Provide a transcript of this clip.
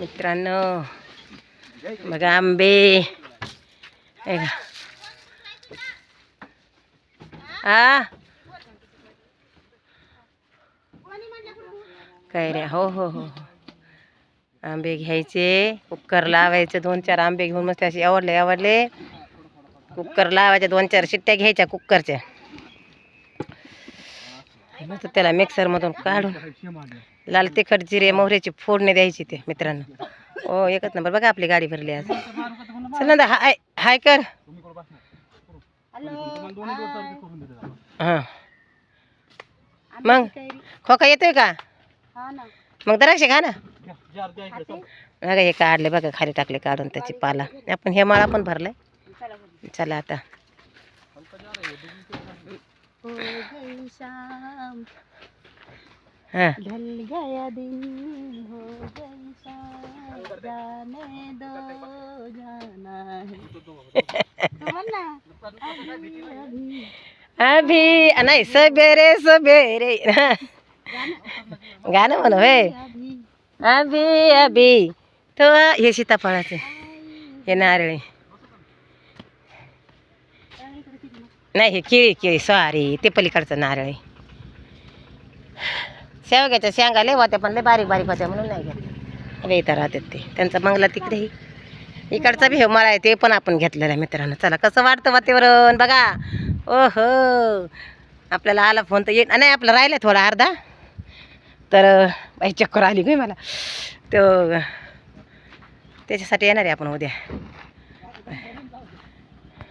मित्रांनो बघा आंबे काय रे. हो हो हो आंबे घ्यायचे, कुकर लावायचे, 2-4 आंबे घेऊन मस्त असे आवडले कुकर लावायचे, 2-4 शिट्ट्या घ्यायच्या कुकरच्या. मग त्याला मिक्सरमधून काढून लाल तिखट जिरे मोहरीची फोडणी द्यायची ते मित्रांनो. हो एकच नंबर. बघा आपली गाडी भरली आज. चल ना हाय हाय कर. हां मग खोका येतोय का? मग द्राक्षे खा ना. बघा हे काढले बघा, खाली टाकले काढून त्याची पाला. आपण हे माळा पण भरलाय. चला आता हाँ ढल गया दिन हो गई शाम जाने दो जाना है अभी नहीं सवेरे सवेरे गाणं म्हणू हे. अभी अभी तो हे सीताफळाचे हे नारळी नाही, हे केळी केळी सॉरी ते पलीकडचं नारळी. शेवग्याच्या शेंगा लय होत्या पण लय बारीक बारीक होत्या म्हणून नाही घेतलं. इथं राहतात ते त्यांचा बंगला तिकडे. इकडचा बी हे मला आहे ते पण आपण घेतलेलं आहे मित्रांनो. चला कसं वाटतं वातावरण बघा. ओहो आपल्याला आला फोन तर येत नाही, आपलं राहिलं थोडा अर्धा. तर बाई चक्कर आली गई मला. तर त्याच्यासाठी येणार आहे आपण उद्या.